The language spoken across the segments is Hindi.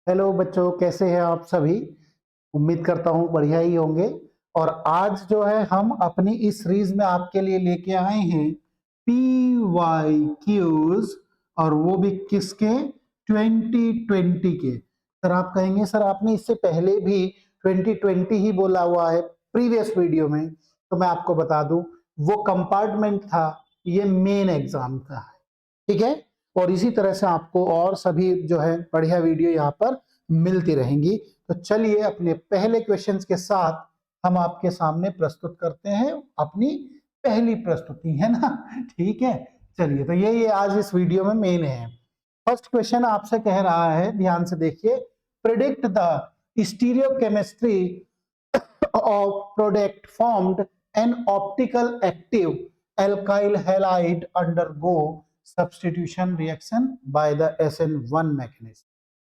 हेलो बच्चों, कैसे हैं आप सभी। उम्मीद करता हूँ बढ़िया ही होंगे। और आज जो है हम अपनी इस सीरीज में आपके लिए लेके आए हैं पी वाई क्यूज, और वो भी किसके, 2020 के। सर आप कहेंगे सर आपने इससे पहले भी 2020 ही बोला हुआ है प्रीवियस वीडियो में, तो मैं आपको बता दूं वो कंपार्टमेंट था, ये मेन एग्जाम का है। ठीक है। और इसी तरह से आपको और सभी जो है बढ़िया वीडियो यहाँ पर मिलती रहेंगी। तो चलिए अपने पहले क्वेश्चंस के साथ हम आपके सामने प्रस्तुत करते हैं अपनी पहली प्रस्तुति, है ना। ठीक है। चलिए, तो ये आज इस वीडियो में मेन है। फर्स्ट क्वेश्चन आपसे कह रहा है, ध्यान से देखिए। Predict the stereochemistry of product formed an optical active alkyl halide undergo substitution reaction by the SN1 mechanism।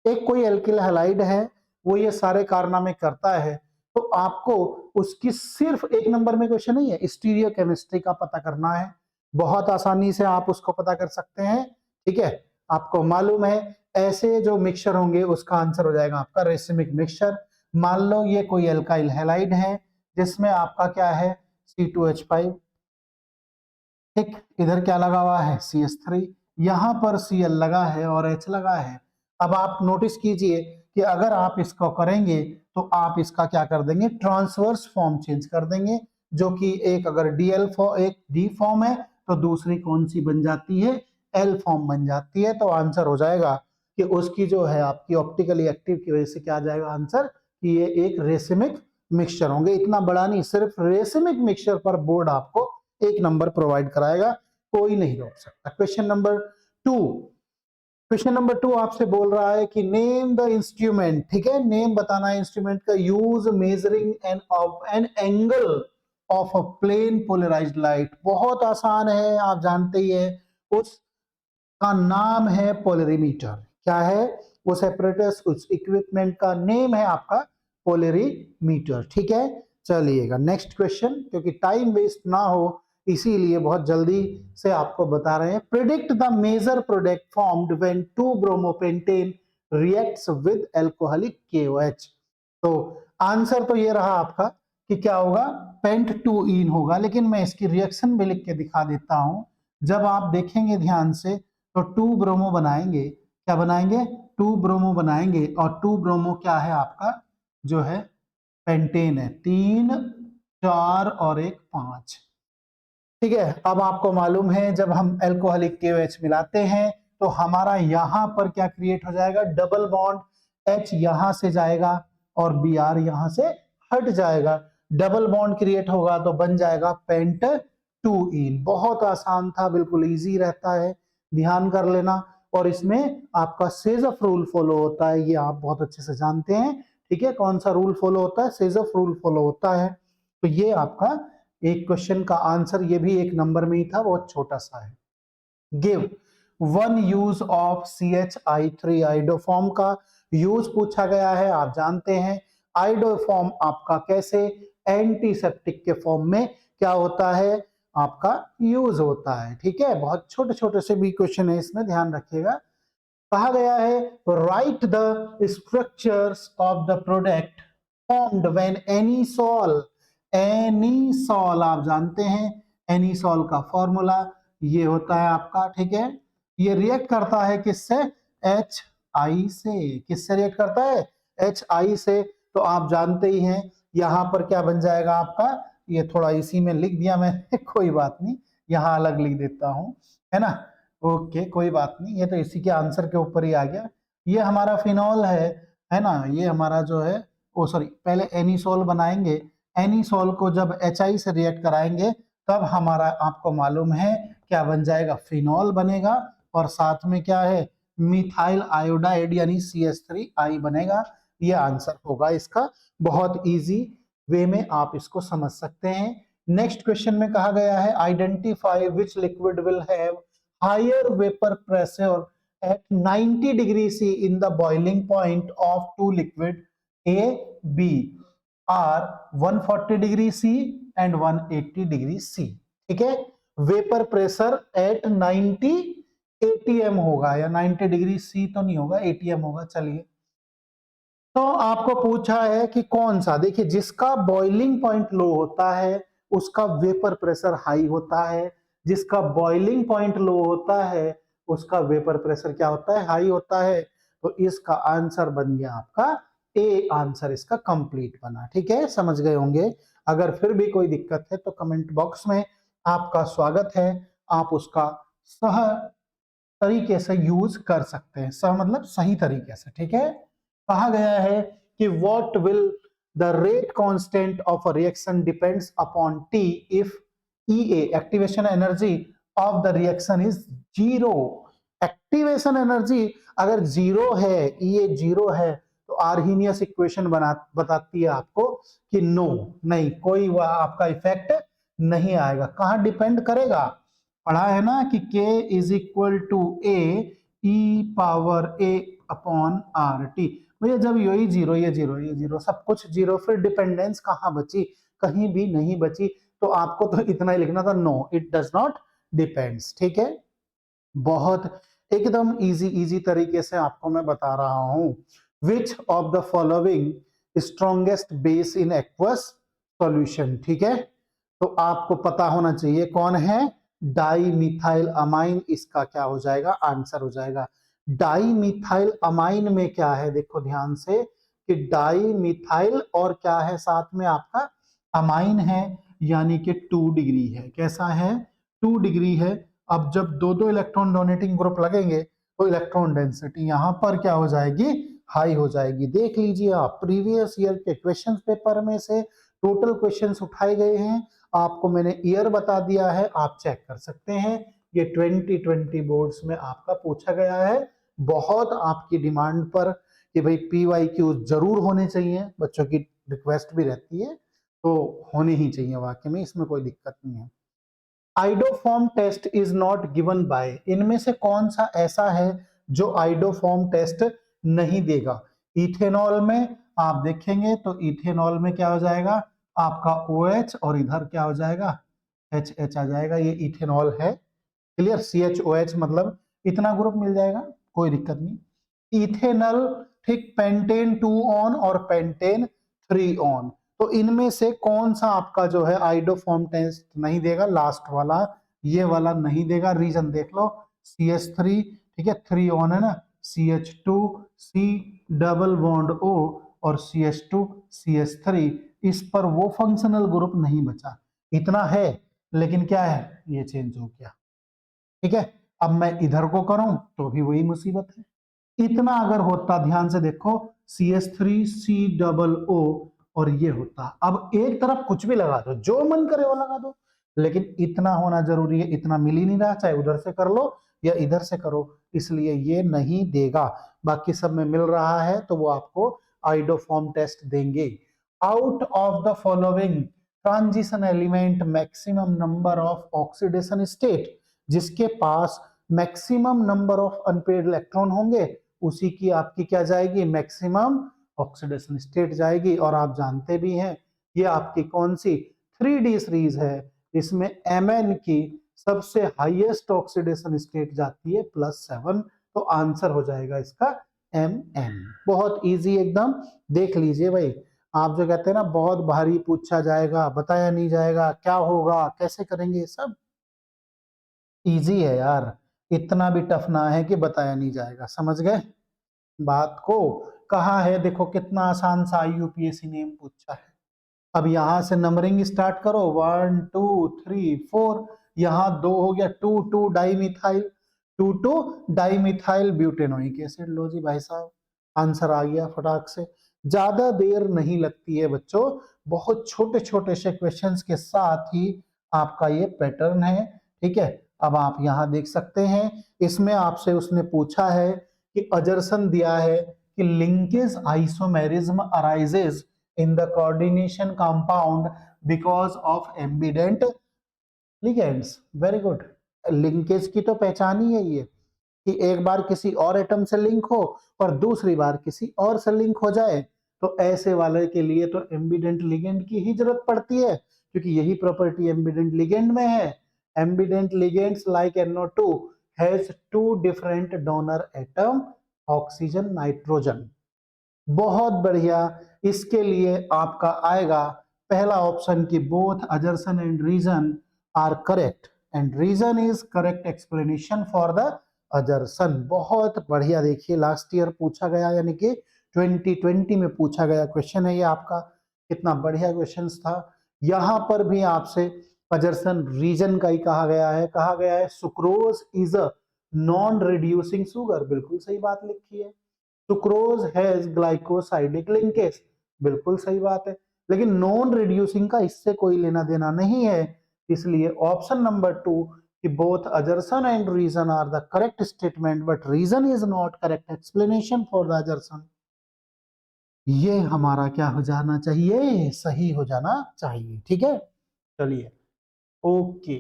एक कोई एल्किल हैलाइड है, वो ये सारे कारनामे करता है, तो आपको उसकी सिर्फ एक नंबर में क्वेश्चन नहीं है, स्टीरियो केमिस्ट्री का पता करना है। बहुत आसानी से आप उसको पता कर सकते हैं। ठीक है। आपको मालूम है ऐसे जो मिक्सचर होंगे उसका आंसर हो जाएगा आपका रेसिमिक मिक्सचर। मान लो ये कोई एल्काइल हैलाइड है जिसमें आपका क्या है, C2H5। ठीक, इधर क्या लगा हुआ है, CH3। यहां पर Cl लगा है और H लगा है। अब आप नोटिस कीजिए कि अगर आप इसको करेंगे तो आप इसका क्या कर देंगे, ट्रांसवर्स फॉर्म चेंज कर देंगे, जो कि एक अगर DL फॉर्म, एक D फॉर्म है, तो दूसरी कौन सी बन जाती है, L फॉर्म बन जाती है। तो आंसर हो जाएगा कि उसकी जो है आपकी ऑप्टिकली एक्टिव की वजह से क्या आ जाएगा आंसर, कि ये एक रेसिमिक मिक्सचर होंगे। इतना बड़ा नहीं, सिर्फ रेसिमिक मिक्सचर पर बोर्ड आपको एक नंबर प्रोवाइड कराएगा, कोई नहीं रोक सकता। Question number 2। क्वेश्चन नंबर 2 आपसे बोल रहा है कि नेम द इंस्ट्रूमेंट। ठीक है, नेम बताना है इंस्ट्रूमेंट का, use measuring an angle of a plane polarised light. बहुत आसान है, आप जानते ही है। उसका नाम है पोलरीमीटर। क्या है वो सेपरेटस, उस इक्विपमेंट का नेम है आपका पोलरीमीटर। ठीक है। चलिएगा नेक्स्ट क्वेश्चन, क्योंकि टाइम वेस्ट ना हो इसीलिए बहुत जल्दी से आपको बता रहे हैं। Predict the major product formed when 2 bromopentane reacts with alcoholic KOH। तो आंसर तो ये रहा आपका कि क्या होगा, पेंट 2 इन होगा, लेकिन मैं इसकी रिएक्शन भी लिख के दिखा देता हूं। जब आप देखेंगे ध्यान से तो 2 ब्रोमो बनाएंगे, क्या बनाएंगे, 2 ब्रोमो बनाएंगे, और 2 ब्रोमो क्या है आपका, जो है पेंटेन है, 3 4 और एक 5। ठीक है। अब आपको मालूम है जब हम एल्कोहलिक KOH मिलाते हैं तो हमारा यहां पर क्या क्रिएट हो जाएगा, डबल बॉन्ड। H यहां से जाएगा और Br यहां से हट जाएगा, डबल बॉन्ड क्रिएट होगा तो बन जाएगा पेंट 2 इन। बहुत आसान था, बिल्कुल इजी रहता है, ध्यान कर लेना। और इसमें आपका सेजफ रूल फॉलो होता है, ये आप बहुत अच्छे से जानते हैं। ठीक है, कौन सा रूल फॉलो होता है, सेजफ रूल फॉलो होता है। तो ये आपका एक क्वेश्चन का आंसर, ये भी एक नंबर में ही था, बहुत छोटा सा है। Give one use of CH3 iodoform का यूज पूछा गया है, आप जानते हैं आइडोफॉर्म आपका कैसे एंटीसेप्टिक के फॉर्म में क्या होता है, आपका यूज होता है। ठीक है, बहुत छोटे छोटे से भी क्वेश्चन है इसमें, ध्यान रखिएगा। कहा गया है right the structures of the product formed when anisole आप जानते हैं एनीसॉल का फॉर्मूला ये होता है आपका। ठीक है, ये रिएक्ट करता है किससे, HI से। किससे रिएक्ट करता है, HI से। तो आप जानते ही हैं यहां पर क्या बन जाएगा आपका, ये थोड़ा इसी में लिख दिया मैंने कोई बात नहीं, यहां अलग लिख देता हूं, है ना। ओके, कोई बात नहीं, ये तो इसी के आंसर के ऊपर ही आ गया। ये हमारा फिनॉल है ना, ये हमारा जो है, ओ सॉरी, पहले एनीसोल बनाएंगे, एनीसोल को जब HI से रिएक्ट कराएंगे तब हमारा आपको मालूम है क्या बन जाएगा, फिनॉल बनेगा, और साथ में क्या है, मिथाइल आयोडाइड यानी CH3I बनेगा। ये आंसर होगा इसका, बहुत इजी वे में आप इसको समझ सकते हैं। नेक्स्ट क्वेश्चन में कहा गया है identify which liquid will have higher vapor pressure at 90 degree C in the boiling point of two liquid A, B are 140 degree C and 180 degree C। ठीक है, वेपर प्रेशर एट 90 ATM होगा, या 90 डिग्री C तो नहीं होगा, ATM होगा। चलिए तो आपको पूछा है कि कौन सा, देखिए जिसका बॉइलिंग पॉइंट लो होता है उसका वेपर प्रेशर हाई होता है, जिसका बॉइलिंग पॉइंट लो होता है उसका वेपर प्रेशर क्या होता है, हाई होता है। तो इसका आंसर बन गया आपका ए, आंसर इसका कंप्लीट बना। ठीक है, समझ गए होंगे। अगर फिर भी कोई दिक्कत है तो कमेंट बॉक्स में आपका स्वागत है, आप उसका सह तरीके से यूज कर सकते हैं। सह मतलब सही तरीके से। ठीक है, कहा गया है कि what will the rate constant of a reaction depends upon T if EA activation energy of the reaction is zero. Activation energy अगर जीरो है, ईए जीरो है, तो आर्हीनियस इक्वेशन बताती है आपको कि नो, नहीं कोई वह आपका इफेक्ट नहीं आएगा। कहां डिपेंड करेगा, पढ़ा है ना कि K is equal to A e power a upon R T. भैया जब यही जीरो, ये जीरो, ये जीरो, सब कुछ जीरो, फिर डिपेंडेंस कहां बची, कहीं भी नहीं बची। तो आपको तो इतना ही लिखना था, no it does not depends. ठीक है, बहुत एकदम इजी इजी तरीके से आपको मैं बता रहा हूं। Which of the following strongest base in aqueous solution. ठीक है, तो आपको पता होना चाहिए कौन है, डाई मिथाइल अमाइन, इसका क्या हो जाएगा, आंसर हो जाएगा। डाई मिथाइल अमाइन में क्या है, देखो ध्यान से कि डाई मिथाइल और क्या है साथ में आपका अमाइन है, यानी कि 2 डिग्री है। कैसा है, 2 डिग्री है। अब जब दो दो इलेक्ट्रॉन डोनेटिंग ग्रुप लगेंगे तो इलेक्ट्रॉन डेंसिटी यहां पर क्या हो जाएगी, हाई हो जाएगी। देख लीजिए आप प्रीवियस ईयर के क्वेश्चन पेपर में से टोटल क्वेश्चंस उठाए गए हैं, आपको मैंने ईयर बता दिया है, आप चेक कर सकते हैं। ये 2020 बोर्ड्स में आपका पूछा गया है। बहुत आपकी डिमांड पर कि भाई PYQ जरूर होने चाहिए, बच्चों की रिक्वेस्ट भी रहती है, तो होने ही चाहिए वाकई में, इसमें कोई दिक्कत नहीं है। Iodoform test is not given by, इनमें से कौन सा ऐसा है जो आइडोफॉर्म टेस्ट नहीं देगा। इथेनॉल में आप देखेंगे तो इथेनॉल में क्या हो जाएगा आपका OH और इधर क्या हो जाएगा HH आ जाएगा, ये इथेनॉल है। क्लियर, CHOH मतलब इतना ग्रुप मिल जाएगा, कोई दिक्कत नहीं। इथेनॉल, ठीक, पेंटेन 2 ऑन और पेंटेन 3 ऑन, तो इनमें से कौन सा आपका जो है आइडोफॉर्म टेस्ट नहीं देगा, लास्ट वाला, ये वाला नहीं देगा। रीजन देख लो, CH3, ठीक है 3 ऑन है ना, CH2 C double bond O और CH2 CH3, इस पर वो फंक्शनल ग्रुप नहीं बचा। इतना है, लेकिन क्या है, ये चेंज हो गया। ठीक है, अब मैं इधर को करूं तो भी वही मुसीबत है। इतना अगर होता, ध्यान से देखो, CH3 C डबल O और ये होता, अब एक तरफ कुछ भी लगा दो, जो मन करे वो लगा दो, लेकिन इतना होना जरूरी है। इतना मिल ही नहीं रहा, चाहे उधर से कर लो या इधर से करो, इसलिए ये नहीं देगा। बाकी सब में मिल रहा है तो वो आपको आइडोफॉर्म टेस्ट देंगे। Out of the following transition element maximum number of oxidation state, जिसके पास maximum number of unpaired electron होंगे उसी की आपकी क्या जाएगी, मैक्सिमम ऑक्सीडेशन स्टेट जाएगी। और आप जानते भी हैं ये आपकी कौन सी 3D सीरीज है, इसमें Mn की सबसे हाईएस्ट ऑक्सीडेशन स्टेट जाती है +7, तो आंसर हो जाएगा इसका Mn। बहुत इजी एकदम, देख लीजिए भाई। आप जो कहते हैं ना बहुत भारी पूछा जाएगा, बताया नहीं जाएगा, क्या होगा, कैसे करेंगे, सब इजी है यार, इतना भी टफ ना है कि बताया नहीं जाएगा। समझ गए बात को, कहा है देखो कितना आसान सा IUPAC नेम पूछा है। अब यहां से नंबरिंग स्टार्ट करो, 1 2 3 4, यहाँ 2 हो गया, 2 dimethyl, 2 dimethyl butanoic acid. लो जी भाई साहब, आंसर आ गया फटाक से। ज्यादा देर नहीं लगती है बच्चों, बहुत छोटे छोटे से क्वेश्चंस के साथ ही आपका ये पैटर्न है। ठीक है, अब आप यहां देख सकते हैं, इसमें आपसे उसने पूछा है कि अजर्सन दिया है कि linkage isomerism arises in the coordination compound because of ambident ligands। Very good, linkage की तो पहचान ही है ये कि एक बार किसी और एटम से लिंक हो और दूसरी बार किसी और से लिंक हो जाए, तो ऐसे वाले के लिए तो एम्बिडेंट लिगेंड की ही जरूरत पड़ती है, क्योंकि यही प्रॉपर्टी एम्बिडेंट लिगेंड में है। Ambident ligands like NO2 has 2 different donor atom, oxygen nitrogen. बहुत बढ़िया। इसके लिए आपका आएगा पहला ऑप्शन की both assertion and reason are correct and reason is correct explanation for the assertion. बहुत बढ़िया। देखिए लास्ट ईयर पूछा गया, यानी कि 2020 में पूछा गया क्वेश्चन है ये आपका। कितना बढ़िया क्वेश्चन था। यहां पर भी आपसे अजर्सन रीजन का ही कहा गया है। कहा गया है sucrose is a non reducing sugar. बिल्कुल सही बात लिखी है। Sucrose has glycosidic linkage. बिल्कुल सही बात है। लेकिन नॉन रिड्यूसिंग का इससे कोई लेना देना नहीं है। इसलिए ऑप्शन नंबर 2 कि both assertion and reason are the correct statement but reason is not correct explanation for the assertion, ये हमारा क्या हो जाना चाहिए, सही हो जाना चाहिए। ठीक है, चलिए ओके।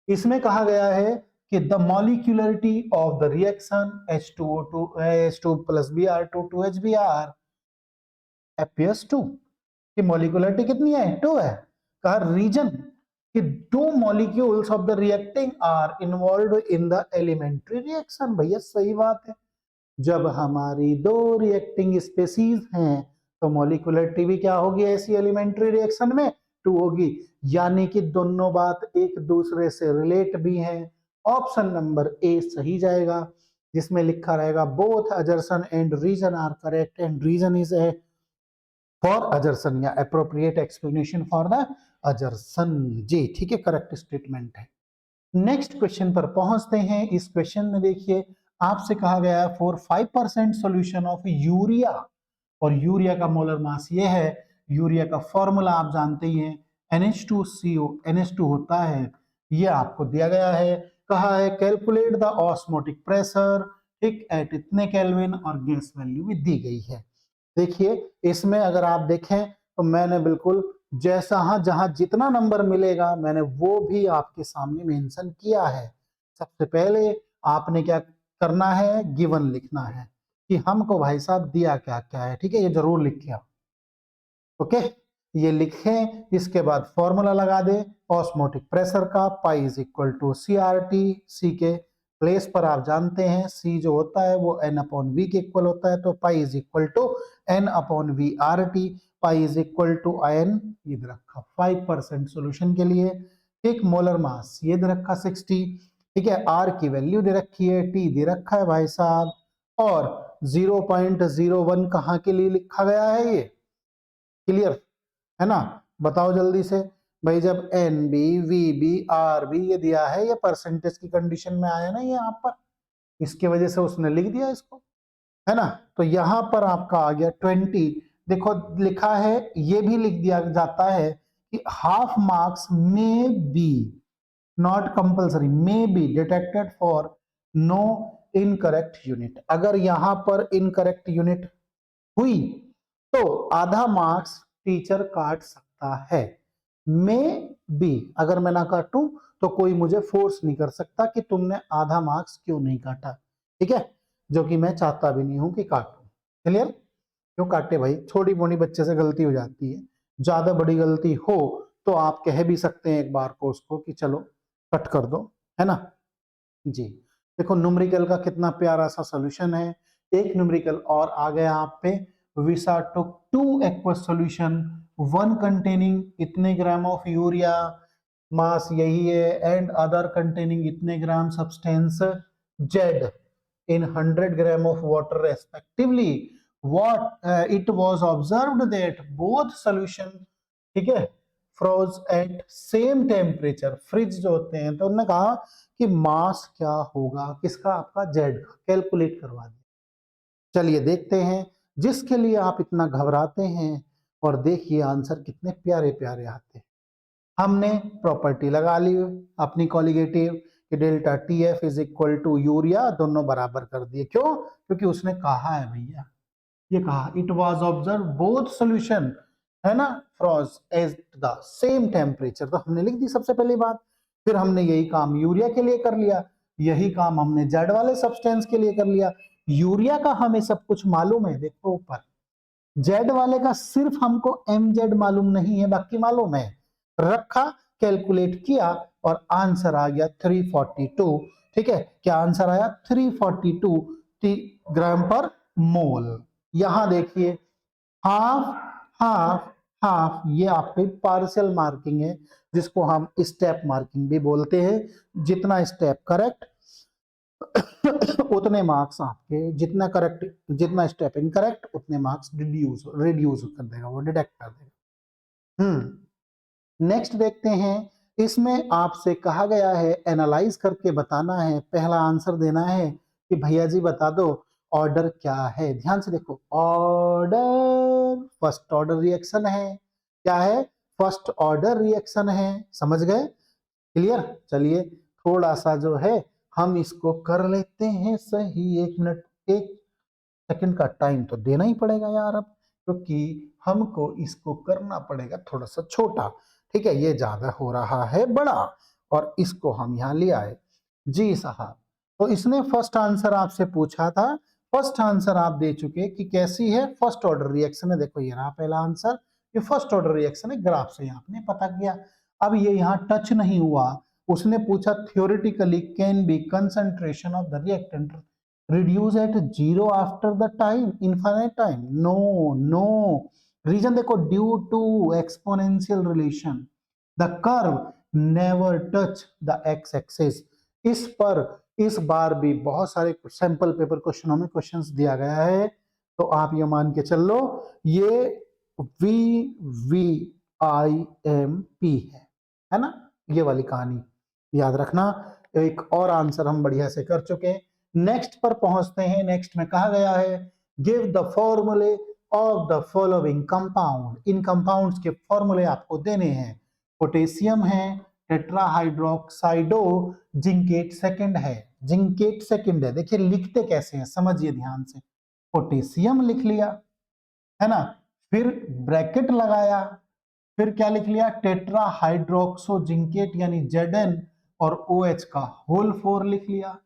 इसमें कहा गया है कि the molecularity of the reaction H2O2 H2 plus Br2 2HBr appears 2 कि मॉलिक्यूलरिटी कितनी है, 2 है। कहा रीजन कि 2 molecules of the reacting are involve in the elementary reaction. भैया सही बात है। जब हमारी 2 रिएक्टिंग स्पेसीज हैं तो मॉलिक्यूलरिटी भी क्या होगी ऐसी एलिमेंट्री रिएक्शन में, 2 होगी। यानी कि दोनों बात एक दूसरे से रिलेट भी हैं। ऑप्शन नंबर ए सही जाएगा, जिसमें लिखा रहेगा both assertion and reason are correct and reason is a for assertion या appropriate explanation for the assertion. जी ठीक है, करेक्ट स्टेटमेंट है। नेक्स्ट क्वेश्चन पर पहुंचते हैं। इस क्वेश्चन में देखिए आपसे कहा गया है फॉर 5% सॉल्यूशन ऑफ यूरिया, और यूरिया का मोलर मास ये है। यूरिया का फॉर्मूला आप जानते ही हैं, NH2CO NH2 होता है। ये आपको दिया गया है। कहा है कैलकुलेट द ऑस्मोटिक प्रेशर, ठीक, एट इतने केल्विन, और गैस वैल्यू भी दी गई है। देखिए इसमें अगर आप देखें तो मैंने बिल्कुल जैसा जहां जितना नंबर मिलेगा मैंने वो भी आपके सामने मेंशन किया है। सबसे पहले आपने क्या करना है, गिवन लिखना है कि हमको भाई साहब दिया क्या क्या है। ठीक है, ये जरूर लिखिए। ओके, ये लिखें। इसके बाद फॉर्मूला लगा दे ऑस्मोटिक प्रेशर का, pi is equal to CRT। C के प्लेस पर आप जानते हैं सी जो होता है वो N/V के इक्वल होता है, तो pi is equal to N/VRT। Pi is equal to IN ये दे रखा 5% सोल्यूशन के लिए। एक मोलर मास ये दे रखा 60। ठीक है, R की वैल्यू दे रखी है, T दे रखा है भाई साहब, और 0.01 कहाँ के लिए लिखा गया है ये क्लियर है ना। बताओ जल्दी से भाई, जब NB VB RB ये दिया है, ये परसेंटेज की कंडीशन में आया ना ये यहाँ पर, इसकी वजह से उसने लिख दिया इसको, है ना। तो यहां पर आपका आ गया 20। देखो लिखा है, ये भी लिख दिया जाता है कि हाफ मार्क्स में be not compulsory, may be detected for no incorrect unit. अगर यहां पर इनकरेक्ट यूनिट हुई तो आधा मार्क्स टीचर काट सकता है। में बी अगर मैं ना काटूं तो कोई मुझे फोर्स नहीं कर सकता कि तुमने आधा मार्क्स क्यों नहीं काटा। ठीक है, जो कि मैं चाहता भी नहीं हूं कि काटूं। क्लियर, क्यों काटे भाई, छोटी मोटी बच्चे से गलती हो जाती है। ज्यादा बड़ी गलती हो तो आप कह भी सकते हैं एक बार को उसको कि चलो कट कर दो, है ना। जी देखो न्यूमेरिकल का कितना प्यारा सा सॉल्यूशन है। एक न्यूमेरिकल और आ गया आप पे। विसा टुक 2 aqueous solution, one containing इतने ग्राम ऑफ यूरिया, मास यही है, एंड अदर कंटेनिंग इतने ग्राम substance Z in 100 gram of water respectively. What it was observed that both solution, ठीक है, froze at same temperature। Fridge जो होते हैं तो उन्होंने कहा कि मास क्या होगा किसका, आपका जेड का, कैलकुलेट करवा दिया। चलिए देखते हैं, जिसके लिए आप इतना घबराते हैं, और देखिए आंसर कितने प्यारे प्यारे आते हैं। हमने प्रॉपर्टी लगा ली अपनी कॉलिगेटिव कि delta TF is equal to urea, दोनों बराबर कर दिए। क्यों, क्योंकि उसने कहा है भैया, ये कहा it was observe both solution, है ना, फ्रॉज एट द सेम टेम्परेचर। तो हमने लिख दी सबसे पहली बात। फिर हमने यही काम यूरिया के लिए कर लिया, यही काम हमने जेड वाले सब्सटेंस के लिए कर लिया। यूरिया का हमें सब कुछ मालूम है, देखो ऊपर, जेड वाले का सिर्फ हमको MZ मालूम नहीं है, बाकी मालूम है। रखा, कैलकुलेट किया, और आंसर आ गया 342। ठीक है, क्या आंसर आया, 342 ग्राम पर मोल। यहां देखिए हाफ, हाफ, हाफ ये आपकी पार्शियल मार्किंग है, जिसको हम स्टेप मार्किंग भी बोलते हैं। जितना स्टेप करेक्ट उतने मार्क्स आपके, जितना करेक्ट, जितना स्टेप इनकरेक्ट उतने मार्क्स रिड्यूस कर देगा, वो डिडक्ट कर देगा। नेक्स्ट देखते हैं। इसमें आपसे कहा गया है एनालाइज करके बताना है, पहला आंसर देना है कि भैया जी बता दो ऑर्डर क्या है। ध्यान से देखो, ऑर्डर फर्स्ट ऑर्डर रिएक्शन है। क्या है? फर्स्ट ऑर्डर रिएक्शन है। समझ गए? क्लियर? चलिए थोड़ा सा जो है हम इसको कर लेते हैं सही। 1 मिनट, 1 सेकंड का टाइम तो देना ही पड़ेगा यार अब, क्योंकि हमको इसको करना पड़ेगा थोड़ा सा छोटा। ठीक है, ये ज्यादा हो रहा है बड़ा, और इसको हम यहाँ ले आए। जी साहब, तो इसने फर्स्ट आंसर आपसे पूछा था, फर्स्ट आंसर आप दे चुके कि कैसी है, फर्स्ट ऑर्डर रिएक्शन है। देखो ये रहा पहला आंसर, ये फर्स्ट ऑर्डर रिएक्शन है, ग्राफ से आपने पता किया। अब ये यहाँ टच नहीं हुआ, उसने पूछा theoretically can be concentration of the reactant reduce at zero after the time, infinite time? No, no. Reason देखो, due to exponential relation the curve never touch the x axis। इस पर इस बार भी बहुत सारे सैंपल पेपर क्वेश्चनों में क्वेश्चंस दिया गया है, तो आप ये मान के चल लो ये V V I M P है ना, ये वाली कहानी याद रखना। एक और आंसर हम बढ़िया से कर चुके हैं। नेक्स्ट पर पहुंचते हैं। नेक्स्ट में कहा गया है गिव द फॉर्मूले of the following compound. In compounds के फॉर्मूले आपको देने हैं। पोटेशियम है, टेट्राहाइड्रोक्साइडो जिंकेट सेकंड है, जिंकेट सेकंड है। देखिए लिखते कैसे हैं, समझिए ध्यान से। पोटेशियम लिख लिया, है ना, फिर ब्रैकेट लगाया, फिर क्या लिख लिया, टेट्रा हाइड्रोक्सो जिंकेट यानी Zn, और OH का होल 4 लिख लिया।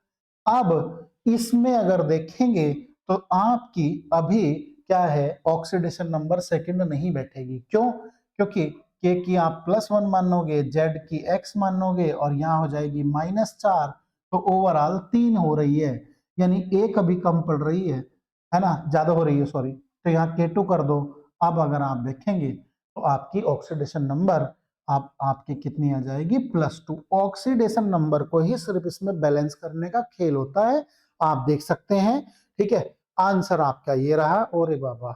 अब इसमें अगर देखेंगे तो आपकी अभी क्या है, ऑक्सीडेशन नंबर सेकंड नहीं बैठेगी। क्यों? क्योंकि K की आप +1 मानोगे, Z की X मानोगे, और यहां हो जाएगी -4, तो ओवरऑल 3 हो रही है, यानी एक अभी कम पड़ रही है ना, ज्यादा हो रही है सॉरी, तो यहाँ K2 कर दो। अब अगर आप देखेंगे तो आपकी ऑक्सीडेशन नंबर आपकी कितनी आ जाएगी, +2। ऑक्सीडेशन नंबर को ही सिर्फ इसमें बैलेंस करने का खेल होता है, आप देख सकते हैं। ठीक है, आंसर आपका ये रहा। और बाबा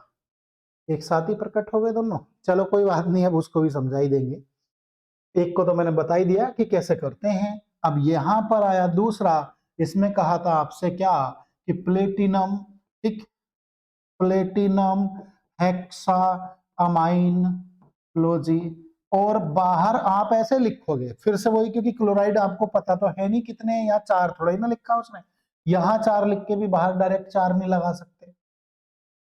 एक साथ ही प्रकट हो गए दोनों, चलो कोई बात नहीं, अब उसको भी समझा ही देंगे। एक को तो मैंने बता ही दिया कि कैसे करते हैं। अब यहां पर आया दूसरा, इसमें कहा था आपसे क्या कि प्लेटिनम, ठीक, प्लेटिनम हेक्सा अमाइन क्लोजी, और बाहर आप ऐसे लिखोगे फिर से वही, क्योंकि क्लोराइड आपको पता तो है नहीं कितने हैं, यहाँ 4 थोड़ा ही ना लिखा उसने, यहाँ 4 लिख के भी बाहर डायरेक्ट 4 नहीं लगा सकते।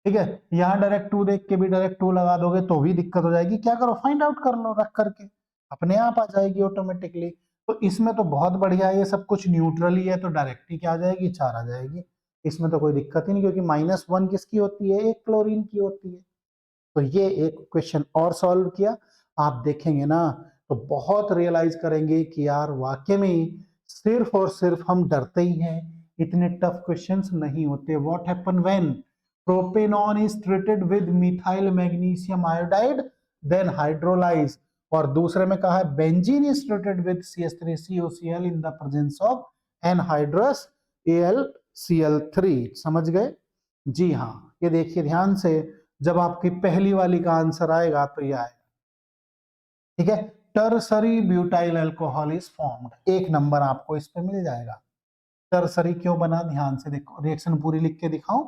ठीक है, यहाँ डायरेक्ट 2 देख के भी डायरेक्ट 2 लगा दोगे तो भी दिक्कत हो जाएगी। क्या करो, फाइंड आउट कर लो, रख करके अपने आप आ जाएगी ऑटोमेटिकली। तो इसमें तो बहुत बढ़िया है, ये सब कुछ न्यूट्रल ही है, तो डायरेक्ट ही क्या आ जाएगी, 4 आ जाएगी। इसमें तो कोई दिक्कत ही नहीं, क्योंकि -1 किसकी होती है, एक क्लोरीन की होती है। तो ये एक क्वेश्चन और सॉल्व किया, आप देखेंगे ना तो बहुत रियलाइज करेंगे कि यार वाकई में सिर्फ और सिर्फ हम डरते ही हैं, इतने टफ क्वेश्चंस नहीं होते। What happen when propanone is treated with methyl magnesium iodide then hydrolyse, और दूसरे में कहा है benzene is treated with CH3COCl in the presence of anhydrous AlCl3। समझ गए? जी हाँ, ये देखिए ध्यान से, जब आपकी पहली वाली का आंसर आएगा तो ये आएगा। ठीक है, tertiary butyl alcohol is formed, 1 number आपको इस पे मिल जाएगा। टर्सरी क्यों बना, ध्यान से देखो, रिएक्शन पूरी लिख के दिखाऊं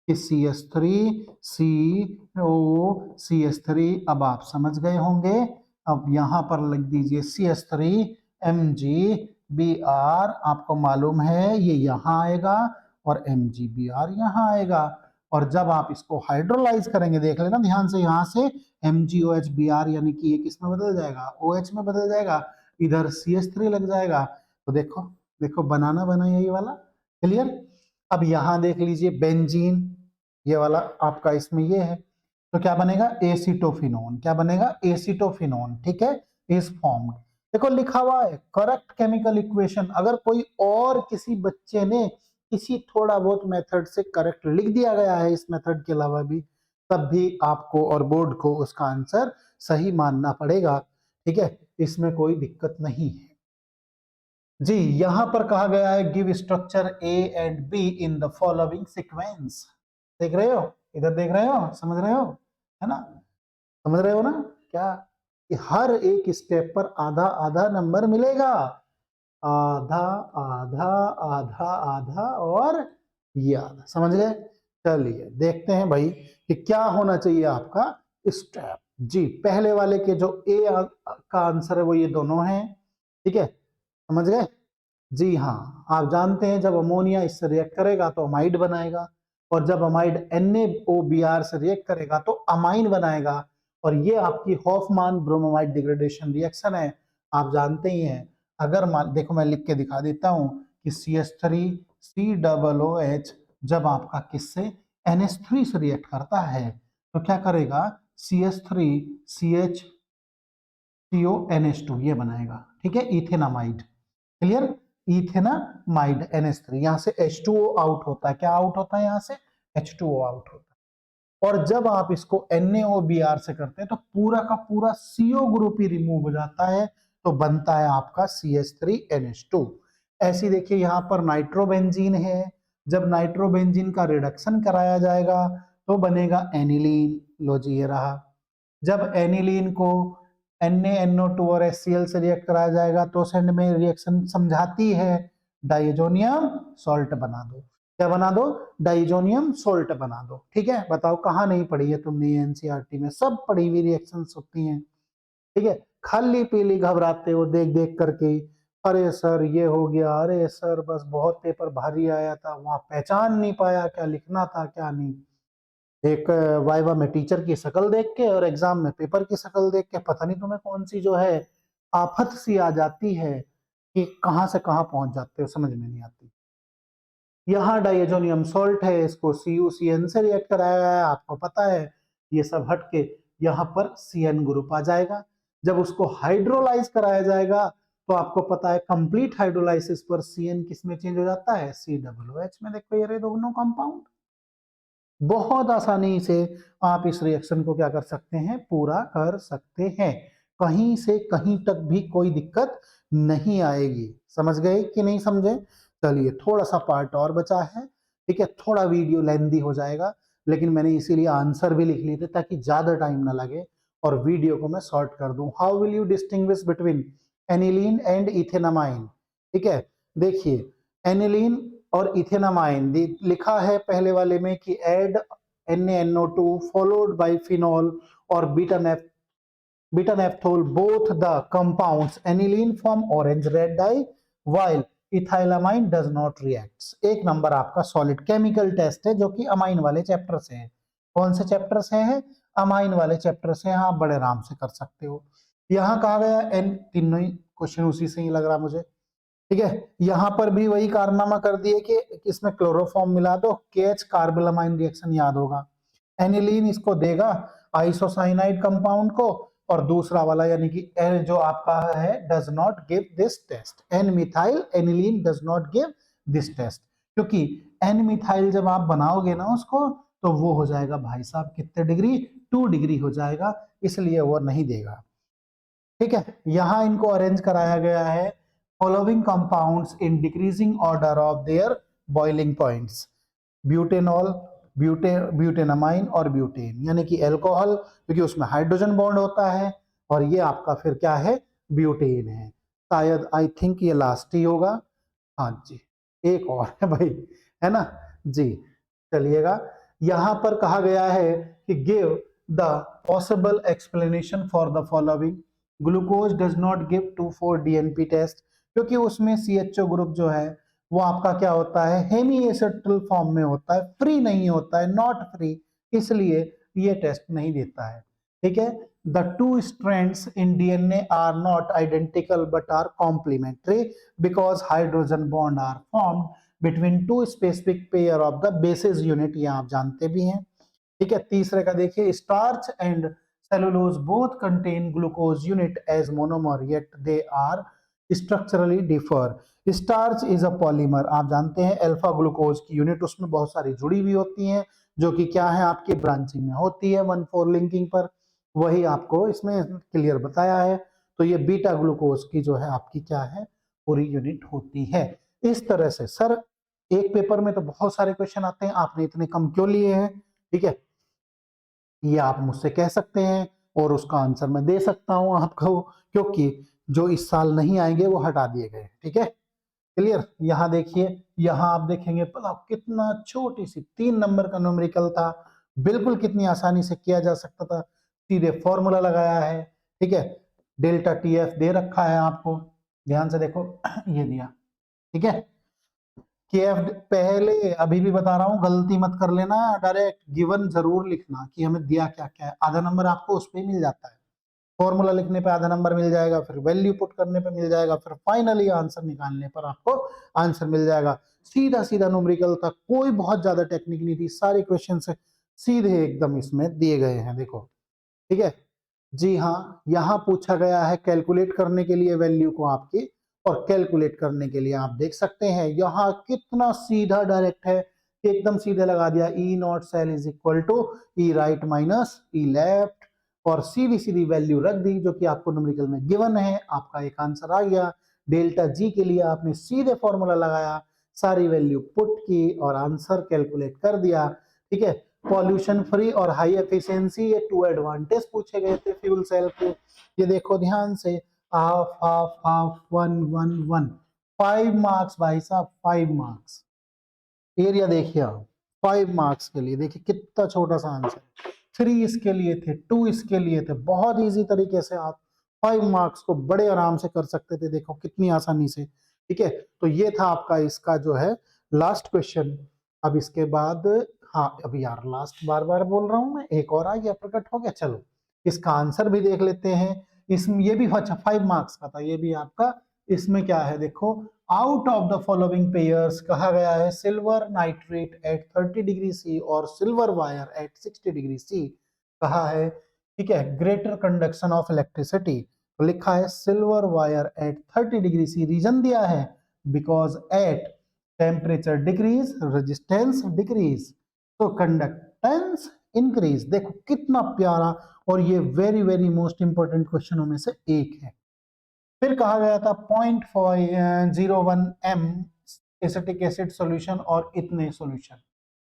कि CH3CO, अब आप समझ गए होंगे। अब यहां पर लिख दीजिए CH3MgBr, आपको मालूम है ये यहां आएगा और MgBr यहां आएगा, और जब आप इसको हाइड्रोलाइज करेंगे, देख लेना ध्यान से, यहां से MgOHBr यानी कि ये किस में बदल जाएगा, OH में बदल जाएगा, इधर CH3 लग जाएगा। तो देखो देखो, बनाना बना यही वाला। क्लियर? अब यहां देख लीजिए बेंजीन, ये वाला आपका इसमें ये है, तो क्या बनेगा, एसीटोफिनोन। क्या बनेगा, एसीटोफिनोन। ठीक है, इज फॉर्म्ड। देखो लिखा हुआ है करेक्ट केमिकल इक्वेशन। अगर कोई और किसी बच्चे ने किसी थोड़ा बहुत मेथड से करेक्ट लिख दिया गया है, इस मेथड के अलावा भी, तब भी आपको और बोर्ड को उसका आंसर सही मानना पड़ेगा। ठीक है, इसमें कोई दिक्कत नहीं है जी। यहां पर कहा गया है give structure A and be in the following sequence. देख रहे हो, इधर देख रहे हो, समझ रहे हो, है ना, समझ रहे हो ना क्या, कि हर एक स्टेप पर आधा आधा नंबर मिलेगा, आधा आधा आधा आधा और ये आधा, समझ गए। चलिए देखते हैं भाई कि क्या होना चाहिए आपका स्टेप जी। पहले वाले के जो ए का आंसर है वो ये दोनों हैं, ठीक है, समझ गए जी। हाँ, आप जानते हैं जब अमोनिया इससे रिएक्ट करेगा तो अमाइड बनाएगा, और जब अमाइड NaOBr से रिएक्ट करेगा तो अमाइन बनाएगा, और ये आपकी हॉफमान ब्रोमोमाइड डिग्रेडेशन रिएक्शन है, आप जानते ही हैं। अगर मान देखो मैं लिख के दिखा देता हूं कि CH3COOH जब आपका किससे NH3 से रिएक्ट करता है तो क्या करेगा, CH3CH2NH2 ये बनाएगा, ठीक है, इथेनामाइड, क्लियर, इथेनामाइड NH3, यहां से H2O आउट होता है, क्या आउट होता है, यहां से H2O आउट होता है। और जब आप इसको NaOBr से करते हैं तो पूरा का पूरा CO ग्रुप ही रिमूव हो जाता है, तो बनता है आपका CH3NH2। ऐसी देखिए यहां पर नाइट्रोबेंजीन है, जब नाइट्रोबेंजीन का रिडक्शन कराया जाएगा तो बनेगा एनिलीन, लो जी ये रहा। जब एनिलीन को NaNO2 और HCl से रिएक्ट कराया जाएगा तो सेंड में रिएक्शन समझाती है डाइजोनियम सॉल्ट बना दो, क्या बना दो, डाइजोनियम सॉल्ट बना दो। ठीक है, बताओ कहाँ नहीं पढ़ी है तुमने, एनसीईआरटी में सब पढ़ी हुई रिएक्शंस होती हैं। ठीक है, खाली पीली घबराते हो देख देख करके, अरे सर ये हो गया, अरे सर बस बहुत पेपर भारी आया था, वहां पहचान नहीं पाया क्या लिखना था क्या नहीं। एक वाइवा में टीचर की शक्ल देख के और एग्जाम में पेपर की शक्ल देख के पता नहीं तुम्हें कौन सी जो है आफत सी आ जाती है कि कहां से कहां पहुंच जाते हो, समझ में नहीं आती। यहाँ डाइजोनियम सॉल्ट है, इसको CuCN से रिएक्ट कराया है, आपको पता है, ये सब हट के यहाँ पर CN ग्रुप आ जाएगा। जब उसको हाइड्रोलाइज कराया जाएगा तो आपको पता है कंप्लीट हाइड्रोलाइसिस पर CN किस में चेंज हो जाता है, COOH में। देखो ये दोनों कंपाउंड बहुत आसानी से आप इस रिएक्शन को क्या कर सकते हैं, पूरा कर सकते हैं, कहीं से कहीं तक भी कोई दिक्कत नहीं आएगी। समझ गए कि नहीं समझे। चलिए थोड़ा सा पार्ट और बचा है, ठीक है, थोड़ा वीडियो लेंदी हो जाएगा, लेकिन मैंने इसीलिए आंसर भी लिख लिए थे ताकि ज्यादा टाइम ना लगे और वीडियो को मैं शॉर्ट कर दूं। How will you distinguish between aniline and ethanamine. ठीक है, देखिए एनिलीन और इथेनामाइन लिखा है पहले वाले में कि add NaNO2 followed by phenol और beta naphthol both the compounds aniline form orange red dye while ethylamine does not react. एक नंबर आपका सॉलिड केमिकल टेस्ट है जो कि अमाइन वाले चैप्टर से है। कौन से चैप्टर से है, अमाइन वाले चैप्टर से, आप बड़े आराम से कर सकते हो। यहाँ कहा गया एन, तीनों ही क्वेश्चन उसी से ही लग रहा मुझे। ठीक है, यहां पर भी वही कारनामा कर दिए कि इसमें क्लोरोफॉर्म मिला दो, KH कार्बोलामाइन रिएक्शन याद होगा। एनिलीन इसको देगा आइसोसाइनाइड कंपाउंड को, और दूसरा वाला यानी कि L जो आपका है does not give this test, N methyl aniline does not give this test, क्योंकि एन मिथाइल जब आप बनाओगे ना उसको तो वो हो जाएगा भाई साहब कितने डिग्री, 2 डिग्री हो जाएगा, इसलिए वो नहीं देगा। ठीक है, यहां इनको अरेंज कराया गया है following compounds in decreasing order of their boiling points, butanol, butanamine और ब्यूटेन, यानी कि एल्कोहल क्योंकि उसमें हाइड्रोजन बॉन्ड होता है, और ये आपका फिर क्या है, ब्यूटेन है। शायद आई थिंक ये लास्ट ही होगा, हाँ जी, एक और है भाई, है ना जी। चलिएगा, यहां पर कहा गया है कि give the possible explanation for the following, glucose does not give 2,4 DNP test, क्योंकि उसमें CHO ग्रुप जो है वो आपका क्या होता है, हेमी एसिटल फॉर्म में होता है, फ्री नहीं होता है, नॉट फ्री, इसलिए ये टेस्ट नहीं देता है। ठीक है, the two strands in DNA are not identical but are complementary because hydrogen bond are formed between two specific pair of the bases unit, ये आप जानते भी हैं। ठीक है, तीसरे का देखिए, starch and cellulose both contain glucose unit as monomer yet they are structurally differ. Starch is a polymer, आप जानते हैं अल्फा ग्लूकोज की यूनिट उसमें बहुत सारी जुड़ी हुई होती हैं, जो कि क्या है आपकी ब्रांचिंग में होती है 1,4 लिंकिंग पर, वही आपको इसमें क्लियर बताया है। तो ये बीटा ग्लूकोज की जो है आपकी क्या है पूरी यूनिट होती है। इस तरह से सर एक पेपर में तो बहुत सारे क्वेश्चन आते हैं, आपने इतने कम क्यों लिए हैं, ठीक है, ये आप मुझसे कह सकते हैं और उसका आंसर मैं दे सकता हूं आपको, क्योंकि जो इस साल नहीं आएंगे वो हटा दिए गए, ठीक है, क्लियर। यहाँ देखिए, यहाँ आप देखेंगे भला कितना छोटी सी 3 नंबर का न्यूमेरिकल था, बिल्कुल कितनी आसानी से किया जा सकता था, सीधे फॉर्मूला लगाया है, ठीक है, डेल्टा टी एफ दे रखा है आपको, ध्यान से देखो ये दिया, ठीक है, के एफ पहले अभी भी बता रहा हूं गलती मत कर लेना, डायरेक्ट गिवन जरूर लिखना कि हमें दिया क्या क्या है, आधा नंबर आपको उस पर मिल जाता है, फॉर्मूला लिखने पे आधा नंबर मिल जाएगा, फिर वैल्यू पुट करने पे मिल जाएगा, फिर फाइनली आंसर निकालने पर आपको आंसर मिल जाएगा, सीधा सीधा न्यूमेरिकल था, कोई बहुत ज्यादा टेक्निक नहीं थी, सारे क्वेश्चन से सीधे एकदम इसमें दिए गए हैं, देखो, ठीक है। जी हाँ, यहाँ पूछा गया है कैलकुलेट करने के लिए वैल्यू को आपकी, और कैलकुलेट करने के लिए आप देख सकते हैं यहाँ कितना सीधा डायरेक्ट है, एकदम सीधे लगा दिया, E naught cell is equal to E right minus E left, और सीधी सीधी वैल्यू रख दी जो कि आपको न्यूमेरिकल में गिवन है, आपका एक आंसर आ गया। डेल्टा जी के लिए आपने सीधे फॉर्मूला लगाया, सारी वैल्यू पुट की और आंसर कैलकुलेट कर दिया, ठीक है। पॉल्यूशन फ्री और हाई एफिशिएंसी, ये 2 एडवांटेज पूछे गए थे फ्यूल सेल के, ये देखो ध्यान से, हाफ हाफ हाफ 1 1 1, 5 मार्क्स भाई साहब, 5 मार्क्स, एरिया देखिए आप, 5 मार्क्स के लिए देखिए कितना छोटा सा आंसर, 3 इसके लिए थे, 2 इसके लिए थे, बहुत इजी तरीके से आप 5 मार्क्स को बड़े आराम से कर सकते थे, देखो कितनी आसानी से, ठीक है। तो ये था आपका इसका जो है लास्ट क्वेश्चन। अब इसके बाद, हाँ अभी यार लास्ट बार बार बोल रहा हूं मैं, एक और आ गया प्रकट हो गया, चलो इसका आंसर भी देख लेते हैं। इसमें ये भी अच्छा 5 मार्क्स का था, ये भी आपका, इसमें क्या है देखो, out of the following pairs कहा गया है silver nitrate at 30 degree C और silver wire at 60 degree C कहा है, ठीक है, ग्रेटर कंडक्शन ऑफ इलेक्ट्रिसिटी, तो लिखा है silver wire at 30 degree C, reason दिया है because at temperature decrease resistance decrease, तो कंडक्टेंस इंक्रीज, देखो कितना प्यारा, और ये वेरी वेरी मोस्ट इंपोर्टेंट क्वेश्चनों में से एक है। फिर कहा गया था 0.01 m एसिटिक एसिड सॉल्यूशन और इतने सॉल्यूशन,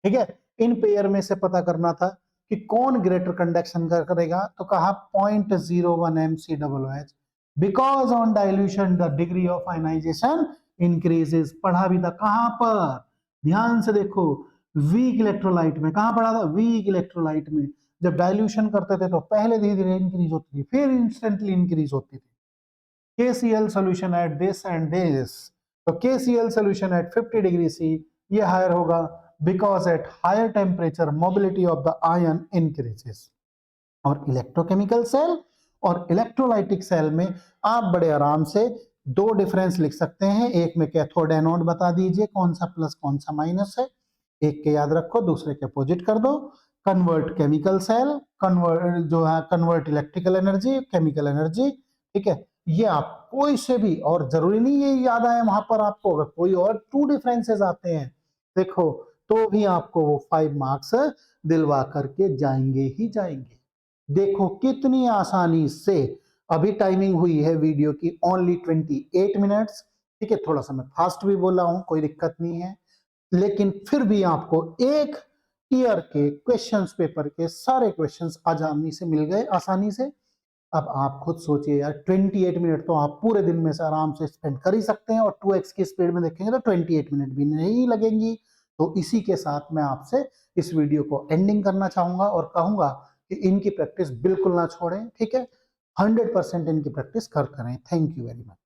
ठीक है, इन पेयर में से पता करना था कि कौन ग्रेटर कंडक्शन करेगा, तो कहा 0.01 m COOH because on dilution the degree of ionisation increases, पढ़ा भी था कहां पर, ध्यान से देखो, वीक इलेक्ट्रोलाइट में, कहां पढ़ा था, वीक इलेक्ट्रोलाइट में, जब डाइल्यूशन करते थे तो पहले धीरे धीरे इंक्रीज होती थी, फिर इंस्टेंटली इंक्रीज होती थी। KCl solution at this and this, तो KCl solution at 50 degree C ये हायर होगा because at higher temperature mobility of the ion increases। और इलेक्ट्रोकेमिकल सेल और इलेक्ट्रोलाइटिक सेल में आप बड़े आराम से दो डिफरेंस लिख सकते हैं, एक में कैथोड एनोड बता दीजिए कौन सा प्लस कौन सा माइनस है, एक के याद रखो दूसरे के अपोजिट कर दो, कन्वर्ट केमिकल सेल, कन्वर्ट जो है convert electrical energy chemical energy, ठीक है, ये आप कोई से भी, और जरूरी नहीं ये याद आए वहां पर आपको, अगर कोई और 2 डिफरेंसेस आते हैं देखो तो भी आपको वो 5 मार्क्स दिलवा करके जाएंगे ही जाएंगे। देखो कितनी आसानी से, अभी टाइमिंग हुई है वीडियो की ओनली 28 मिनट्स, ठीक है, थोड़ा सा मैं फास्ट भी बोला हूं, कोई दिक्कत नहीं है, लेकिन फिर भी आपको एक ईयर के क्वेश्चंस पेपर के सारे क्वेश्चंस आसानी से मिल गए, आसानी से। अब आप खुद सोचिए यार, 28 मिनट तो आप पूरे दिन में से आराम से स्पेंड कर ही सकते हैं, और 2x की स्पीड में देखेंगे तो 28 मिनट भी नहीं लगेंगी। तो इसी के साथ मैं आपसे इस वीडियो को एंडिंग करना चाहूंगा और कहूंगा कि इनकी प्रैक्टिस बिल्कुल ना छोड़ें, ठीक है, 100% इनकी प्रैक्टिस कर करें। Thank you very much.